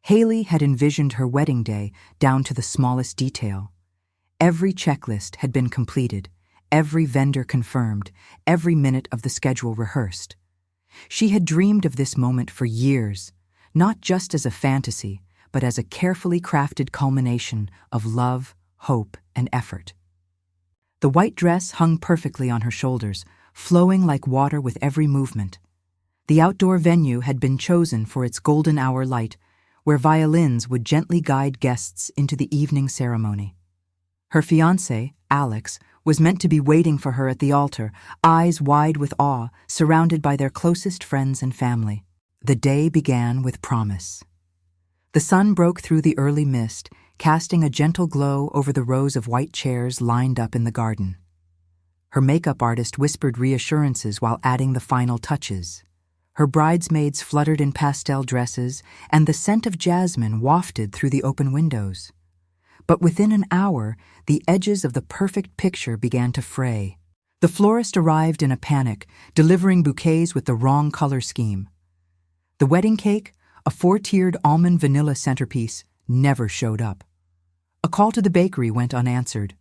Hailey had envisioned her wedding day down to the smallest detail. Every checklist had been completed, every vendor confirmed, every minute of the schedule rehearsed. She had dreamed of this moment for years, not just as a fantasy, but as a carefully crafted culmination of love, hope, and effort. The white dress hung perfectly on her shoulders, flowing like water with every movement. The outdoor venue had been chosen for its golden hour light, where violins would gently guide guests into the evening ceremony. Her fiancé, Alex, was meant to be waiting for her at the altar, eyes wide with awe, surrounded by their closest friends and family. The day began with promise. The sun broke through the early mist, casting a gentle glow over the rows of white chairs lined up in the garden. Her makeup artist whispered reassurances while adding the final touches. Her bridesmaids fluttered in pastel dresses, and the scent of jasmine wafted through the open windows. But within an hour, the edges of the perfect picture began to fray. The florist arrived in a panic, delivering bouquets with the wrong color scheme. The wedding cake, a 4-tiered almond vanilla centerpiece, never showed up. A call to the bakery went unanswered.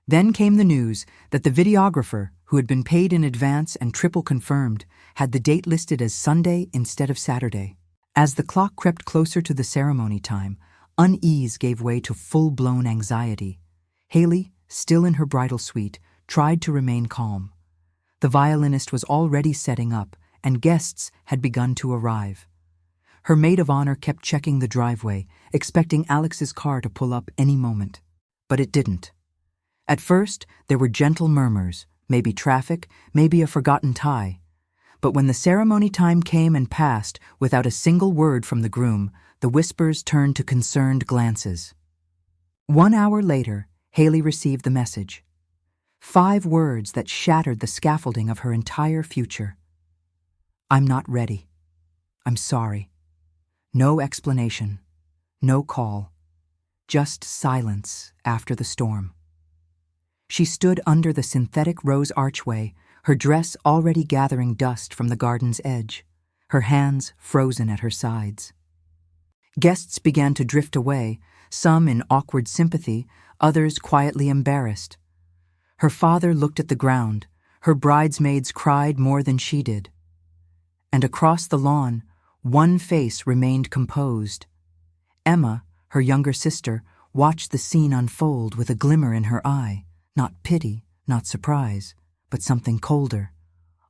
Then came the news that the videographer, who had been paid in advance and triple confirmed, had the date listed as Sunday instead of Saturday. As the clock crept closer to the ceremony time, unease gave way to full-blown anxiety. Hailey, still in her bridal suite, tried to remain calm. The violinist was already setting up, and guests had begun to arrive. Her maid of honor kept checking the driveway, expecting Alex's car to pull up any moment. But it didn't. At first, there were gentle murmurs, maybe traffic, maybe a forgotten tie. But when the ceremony time came and passed without a single word from the groom, the whispers turned to concerned glances. 1 hour later, Hailey received the message. 5 words that shattered the scaffolding of her entire future. I'm not ready. I'm sorry. No explanation. No call. Just silence after the storm. She stood under the synthetic rose archway, her dress already gathering dust from the garden's edge, her hands frozen at her sides. Guests began to drift away, some in awkward sympathy, others quietly embarrassed. Her father looked at the ground, her bridesmaids cried more than she did. And across the lawn, one face remained composed. Emma, her younger sister, watched the scene unfold with a glimmer in her eye. Not pity, not surprise, but something colder,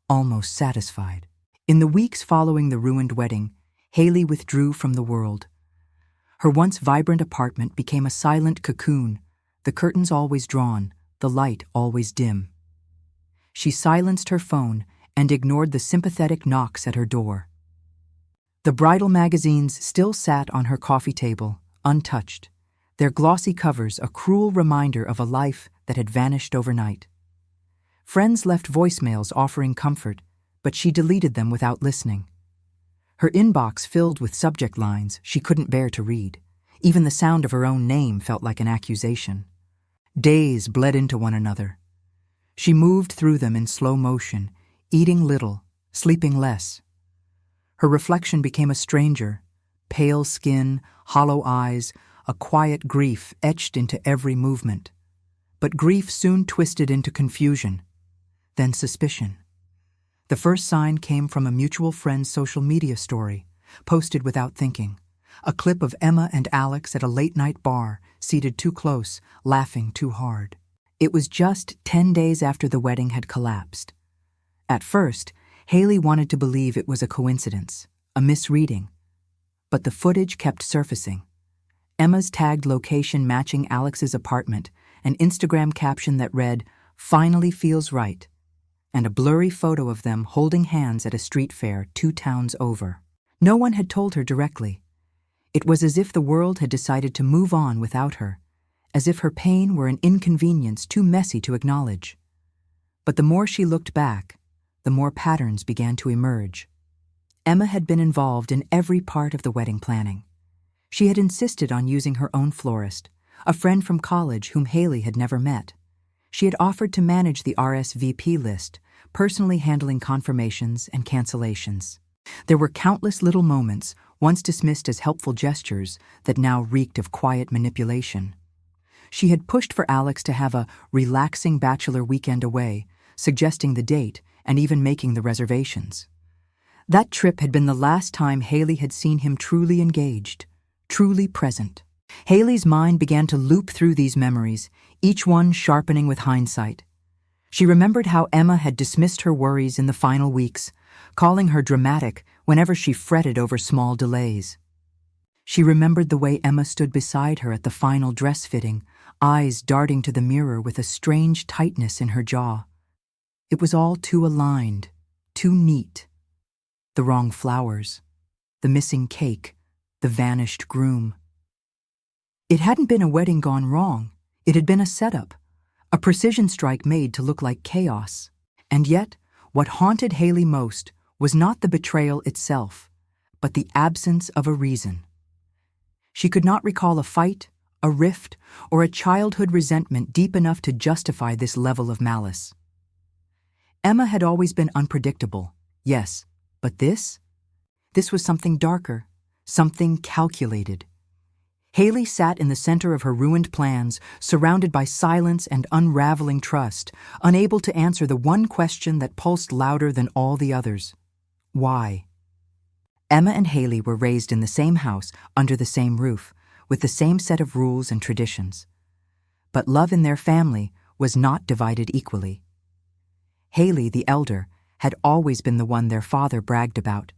almost satisfied. In the weeks following the ruined wedding, Hailey withdrew from the world. Her once vibrant apartment became a silent cocoon, the curtains always drawn, the light always dim. She silenced her phone and ignored the sympathetic knocks at her door. The bridal magazines still sat on her coffee table, untouched, their glossy covers a cruel reminder of a life that had vanished overnight. Friends left voicemails offering comfort, but she deleted them without listening. Her inbox filled with subject lines she couldn't bear to read. Even the sound of her own name felt like an accusation. Days bled into one another. She moved through them in slow motion, eating little, sleeping less. Her reflection became a stranger, pale skin, hollow eyes, a quiet grief etched into every movement. But grief soon twisted into confusion, then suspicion. The first sign came from a mutual friend's social media story, posted without thinking. A clip of Emma and Alex at a late-night bar, seated too close, laughing too hard. It was just 10 days after the wedding had collapsed. At first, Hailey wanted to believe it was a coincidence, a misreading. But the footage kept surfacing. Emma's tagged location matching Alex's apartment, an Instagram caption that read, "Finally feels right," and a blurry photo of them holding hands at a street fair 2 towns over. No one had told her directly. It was as if the world had decided to move on without her, as if her pain were an inconvenience too messy to acknowledge. But the more she looked back, the more patterns began to emerge. Emma had been involved in every part of the wedding planning. She had insisted on using her own florist, a friend from college whom Hailey had never met. She had offered to manage the RSVP list, personally handling confirmations and cancellations. There were countless little moments, once dismissed as helpful gestures that now reeked of quiet manipulation. She had pushed for Alex to have a relaxing bachelor weekend away, suggesting the date and even making the reservations. That trip had been the last time Hailey had seen him truly engaged, truly present. Hailey's mind began to loop through these memories, each one sharpening with hindsight. She remembered how Emma had dismissed her worries in the final weeks, calling her dramatic whenever she fretted over small delays. She remembered the way Emma stood beside her at the final dress fitting, eyes darting to the mirror with a strange tightness in her jaw. It was all too aligned, too neat. The wrong flowers, the missing cake, the vanished groom. It hadn't been a wedding gone wrong. It had been a setup, a precision strike made to look like chaos. And yet, what haunted Hailey most was not the betrayal itself, but the absence of a reason. She could not recall a fight, a rift, or a childhood resentment deep enough to justify this level of malice. Emma had always been unpredictable, yes, but this was something darker, something calculated. Hailey sat in the center of her ruined plans, surrounded by silence and unraveling trust, unable to answer the one question that pulsed louder than all the others. Why? Emma and Hailey were raised in the same house, under the same roof, with the same set of rules and traditions. But love in their family was not divided equally. Hailey, the elder, had always been the one their father bragged about,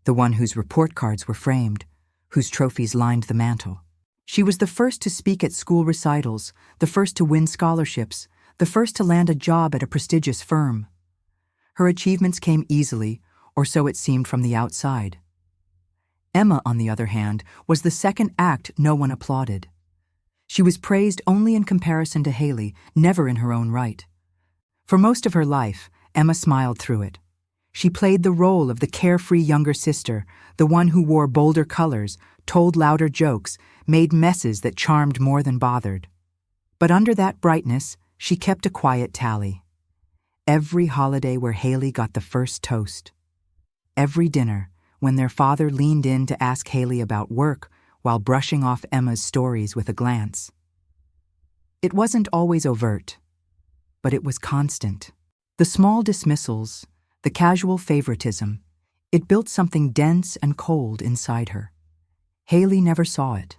the one whose report cards were framed, whose trophies lined the mantel. She was the first to speak at school recitals, the first to win scholarships, the first to land a job at a prestigious firm. Her achievements came easily, or so it seemed from the outside. Emma, on the other hand, was the second act no one applauded. She was praised only in comparison to Hailey, never in her own right. For most of her life, Emma smiled through it. She played the role of the carefree younger sister, the one who wore bolder colors, told louder jokes, made messes that charmed more than bothered. But under that brightness, she kept a quiet tally. Every holiday where Hailey got the first toast. Every dinner, when their father leaned in to ask Hailey about work while brushing off Emma's stories with a glance. It wasn't always overt, but it was constant. The small dismissals, the casual favoritism, it built something dense and cold inside her. Hailey never saw it.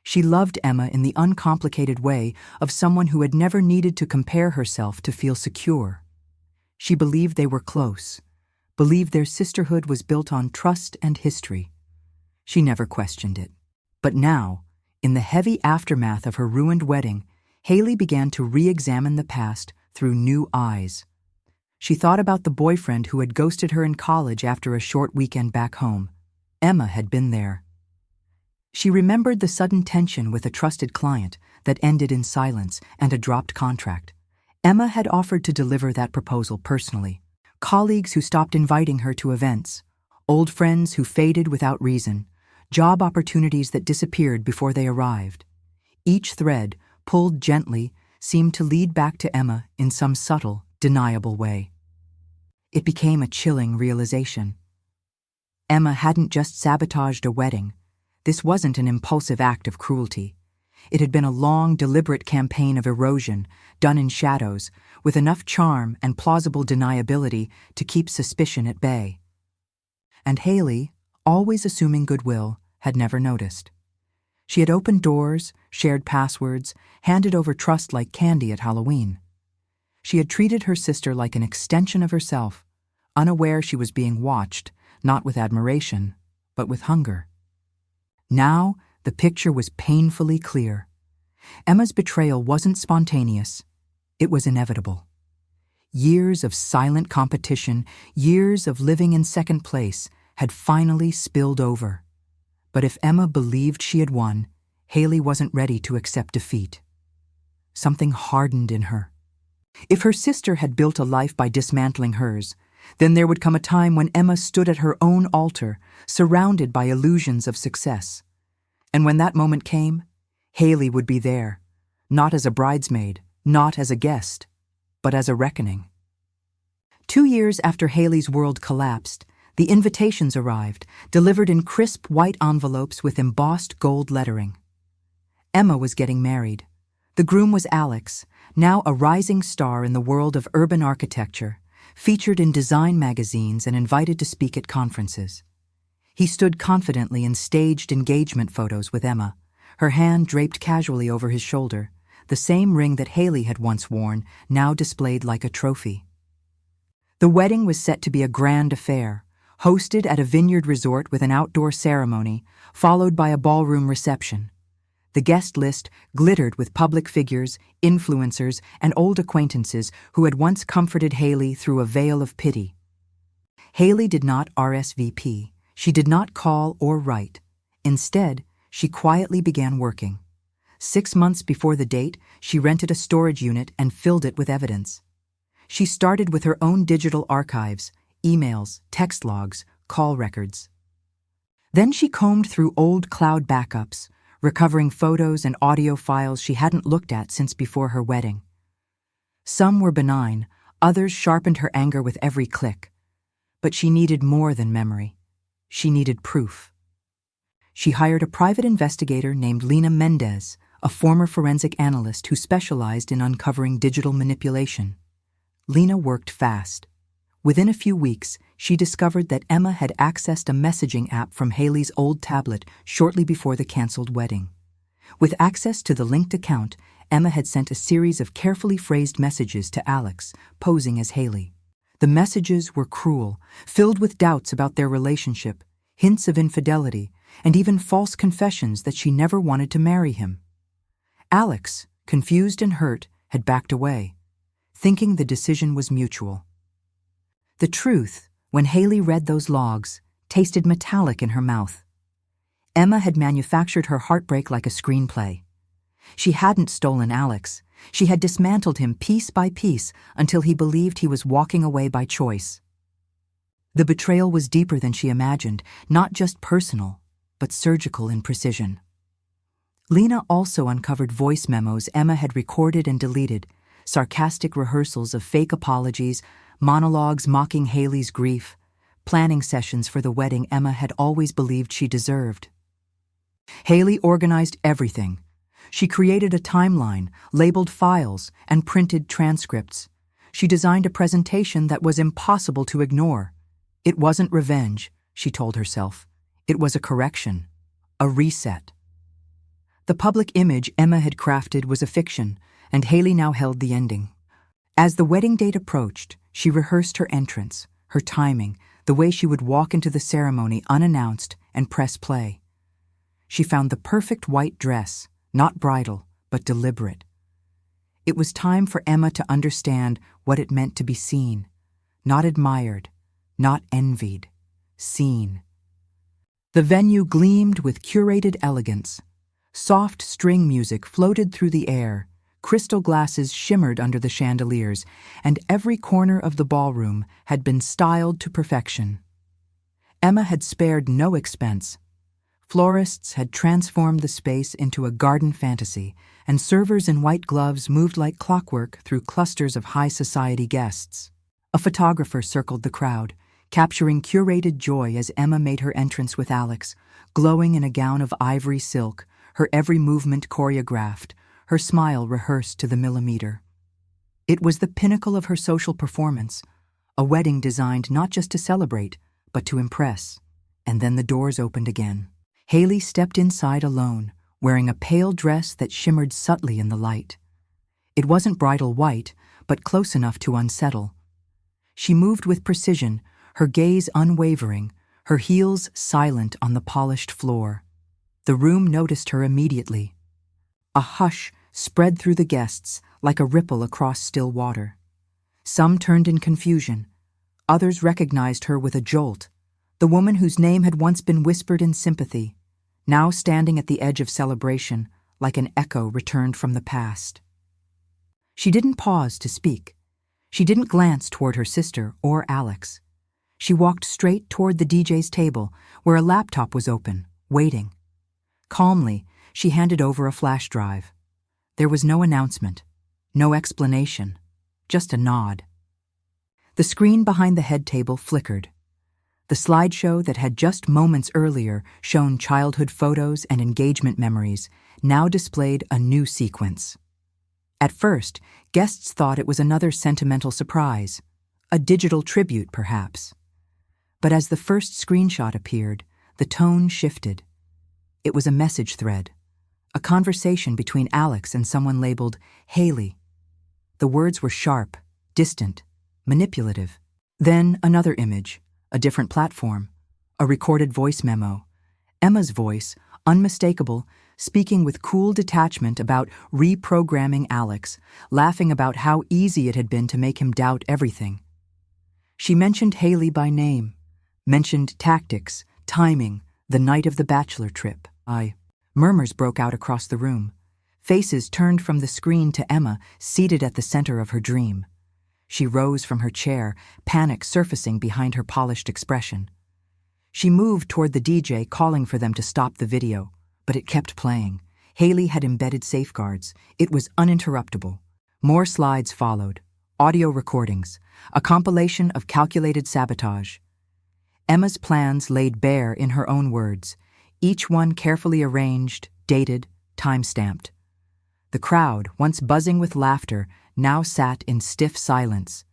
She loved Emma in the uncomplicated way of someone who had never needed to compare herself to feel secure. She believed they were close, believed their sisterhood was built on trust and history. She never questioned it. But now, in the heavy aftermath of her ruined wedding, Hailey began to re-examine the past through new eyes. She thought about the boyfriend who had ghosted her in college after a short weekend back home. Emma had been there. She remembered the sudden tension with a trusted client that ended in silence and a dropped contract. Emma had offered to deliver that proposal personally. Colleagues who stopped inviting her to events, old friends who faded without reason, job opportunities that disappeared before they arrived. Each thread, pulled gently, seemed to lead back to Emma in some subtle, deniable way. It became a chilling realization. Emma hadn't just sabotaged a wedding. This wasn't an impulsive act of cruelty. It had been a long, deliberate campaign of erosion, done in shadows, with enough charm and plausible deniability to keep suspicion at bay. And Hailey, always assuming goodwill, had never noticed. She had opened doors, shared passwords, handed over trust like candy at Halloween. She had treated her sister like an extension of herself, unaware she was being watched, not with admiration, but with hunger. Now, the picture was painfully clear. Emma's betrayal wasn't spontaneous. It was inevitable. Years of silent competition, years of living in second place, had finally spilled over. But if Emma believed she had won, Hailey wasn't ready to accept defeat. Something hardened in her. If her sister had built a life by dismantling hers, then there would come a time when Emma stood at her own altar, surrounded by illusions of success. And when that moment came, Hailey would be there, not as a bridesmaid, not as a guest, but as a reckoning. 2 years after Hailey's world collapsed, The invitations arrived, delivered in crisp white envelopes with embossed gold lettering. Emma was getting married. The groom was Alex, now a rising star in the world of urban architecture, featured in design magazines and invited to speak at conferences. He stood confidently in staged engagement photos with Emma, her hand draped casually over his shoulder, the same ring that Hailey had once worn, now displayed like a trophy. The wedding was set to be a grand affair, hosted at a vineyard resort with an outdoor ceremony, followed by a ballroom reception. The guest list glittered with public figures, influencers, and old acquaintances who had once comforted Hailey through a veil of pity. Hailey did not RSVP. She did not call or write. Instead, she quietly began working. 6 months before the date, she rented a storage unit and filled it with evidence. She started with her own digital archives, emails, text logs, call records. Then she combed through old cloud backups, recovering photos and audio files she hadn't looked at since before her wedding. Some were benign, others sharpened her anger with every click. But she needed more than memory. She needed proof. She hired a private investigator named Lena Mendez, a former forensic analyst who specialized in uncovering digital manipulation. Lena worked fast. Within a few weeks, she discovered that Emma had accessed a messaging app from Hailey's old tablet shortly before the canceled wedding. With access to the linked account, Emma had sent a series of carefully phrased messages to Alex, posing as Hailey. The messages were cruel, filled with doubts about their relationship, hints of infidelity, and even false confessions that she never wanted to marry him. Alex, confused and hurt, had backed away, thinking the decision was mutual. The truth, when Hailey read those logs, tasted metallic in her mouth. Emma had manufactured her heartbreak like a screenplay. She hadn't stolen Alex. She had dismantled him piece by piece until he believed he was walking away by choice. The betrayal was deeper than she imagined, not just personal, but surgical in precision. Lena also uncovered voice memos Emma had recorded and deleted, sarcastic rehearsals of fake apologies, monologues mocking Hailey's grief, planning sessions for the wedding Emma had always believed she deserved. Hailey organized everything. She created a timeline, labeled files, and printed transcripts. She designed a presentation that was impossible to ignore. It wasn't revenge, she told herself. It was a correction, a reset. The public image Emma had crafted was a fiction, and Hailey now held the ending. As the wedding date approached, she rehearsed her entrance, her timing, the way she would walk into the ceremony unannounced and press play. She found the perfect white dress, not bridal, but deliberate. It was time for Emma to understand what it meant to be seen, not admired, not envied, seen. The venue gleamed with curated elegance. Soft string music floated through the air, crystal glasses shimmered under the chandeliers, and every corner of the ballroom had been styled to perfection. Emma had spared no expense. Florists had transformed the space into a garden fantasy, and servers in white gloves moved like clockwork through clusters of high society guests. A photographer circled the crowd, capturing curated joy as Emma made her entrance with Alex, glowing in a gown of ivory silk, her every movement choreographed, her smile rehearsed to the millimeter. It was the pinnacle of her social performance, a wedding designed not just to celebrate, but to impress. And then the doors opened again. Hailey stepped inside alone, wearing a pale dress that shimmered subtly in the light. It wasn't bridal white, but close enough to unsettle. She moved with precision, her gaze unwavering, her heels silent on the polished floor. The room noticed her immediately. A hush spread through the guests like a ripple across still water. Some turned in confusion. Others recognized her with a jolt, the woman whose name had once been whispered in sympathy, now standing at the edge of celebration like an echo returned from the past. She didn't pause to speak. She didn't glance toward her sister or Alex. She walked straight toward the DJ's table, where a laptop was open, waiting. Calmly, she handed over a flash drive. There was no announcement, no explanation, just a nod. The screen behind the head table flickered. The slideshow that had just moments earlier shown childhood photos and engagement memories now displayed a new sequence. At first, guests thought it was another sentimental surprise, a digital tribute perhaps. But as the first screenshot appeared, the tone shifted. It was a message thread, a conversation between Alex and someone labeled Hailey. The words were sharp, distant, manipulative. Then another image, a different platform, a recorded voice memo. Emma's voice, unmistakable, speaking with cool detachment about reprogramming Alex, laughing about how easy it had been to make him doubt everything. She mentioned Hailey by name, mentioned tactics, timing, the night of the bachelor trip. Murmurs broke out across the room. Faces turned from the screen to Emma, seated at the center of her dream. She rose from her chair, panic surfacing behind her polished expression. She moved toward the DJ, calling for them to stop the video, but it kept playing. Hailey had embedded safeguards. It was uninterruptible. More slides followed, audio recordings, a compilation of calculated sabotage. Emma's plans laid bare in her own words, each one carefully arranged, dated, time-stamped. The crowd, once buzzing with laughter, now sat in stiff silence.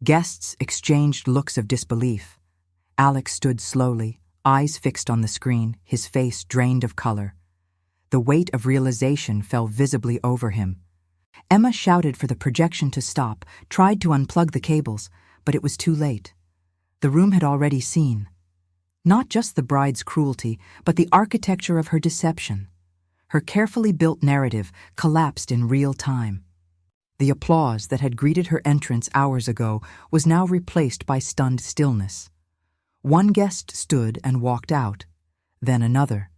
Guests exchanged looks of disbelief. Alex stood slowly, eyes fixed on the screen, his face drained of color. The weight of realization fell visibly over him. Emma shouted for the projection to stop, tried to unplug the cables, but it was too late. The room had already seen. Not just the bride's cruelty, but the architecture of her deception. Her carefully built narrative collapsed in real time. The applause that had greeted her entrance hours ago was now replaced by stunned stillness. One guest stood and walked out, then another.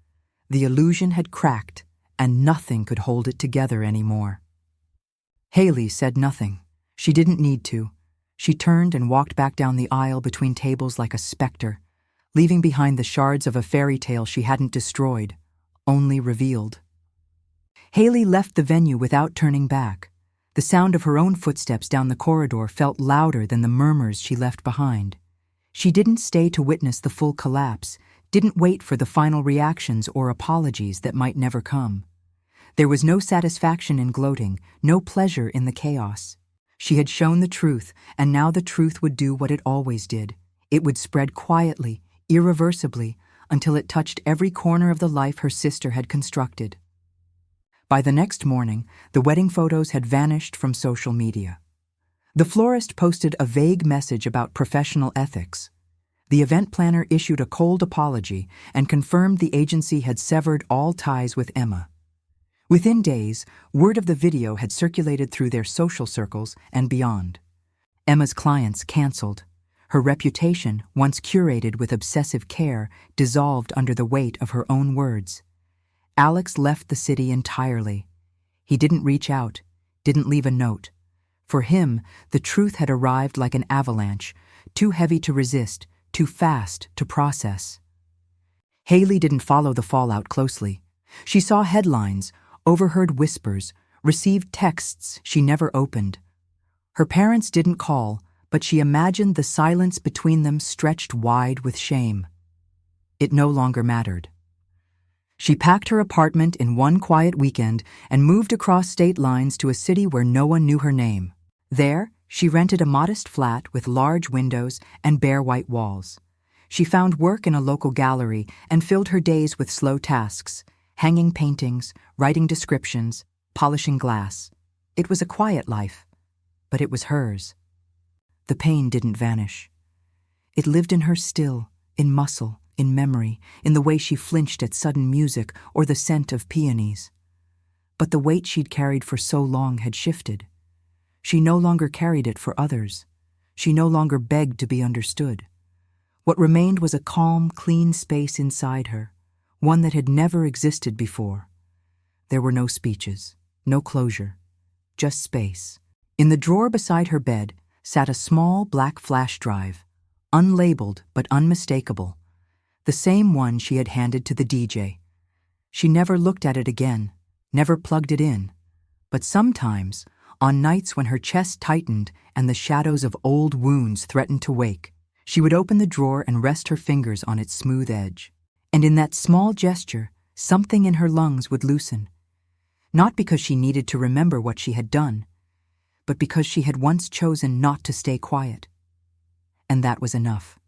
The illusion had cracked, and nothing could hold it together anymore. Hailey said nothing. She didn't need to. She turned and walked back down the aisle between tables like a specter, leaving behind the shards of a fairy tale she hadn't destroyed, only revealed. Hailey left the venue without turning back. The sound of her own footsteps down the corridor felt louder than the murmurs she left behind. She didn't stay to witness the full collapse, didn't wait for the final reactions or apologies that might never come. There was no satisfaction in gloating, no pleasure in the chaos. She had shown the truth, and now the truth would do what it always did. It would spread quietly, irreversibly, until it touched every corner of the life her sister had constructed. By the next morning, the wedding photos had vanished from social media. The florist posted a vague message about professional ethics. The event planner issued a cold apology and confirmed the agency had severed all ties with Emma. Within days, word of the video had circulated through their social circles and beyond. Emma's clients canceled. Her reputation, once curated with obsessive care, dissolved under the weight of her own words. Alex left the city entirely. He didn't reach out, didn't leave a note. For him, the truth had arrived like an avalanche, too heavy to resist, too fast to process. Hailey didn't follow the fallout closely. She saw headlines, overheard whispers, received texts she never opened. Her parents didn't call, but she imagined the silence between them stretched wide with shame. It no longer mattered. She packed her apartment in one quiet weekend and moved across state lines to a city where no one knew her name. There, she rented a modest flat with large windows and bare white walls. She found work in a local gallery and filled her days with slow tasks, hanging paintings, writing descriptions, polishing glass. It was a quiet life, but it was hers. The pain didn't vanish. It lived in her still, in muscle, in memory, in the way she flinched at sudden music or the scent of peonies. But the weight she'd carried for so long had shifted. She no longer carried it for others. She no longer begged to be understood. What remained was a calm, clean space inside her, one that had never existed before. There were no speeches, no closure, just space. In the drawer beside her bed sat a small black flash drive, unlabeled but unmistakable, the same one she had handed to the DJ. She never looked at it again, never plugged it in. But sometimes, on nights when her chest tightened and the shadows of old wounds threatened to wake, She would open the drawer and rest her fingers on its smooth edge. And in that small gesture, something in her lungs would loosen. Not because she needed to remember what she had done, but because she had once chosen not to stay quiet. And that was enough.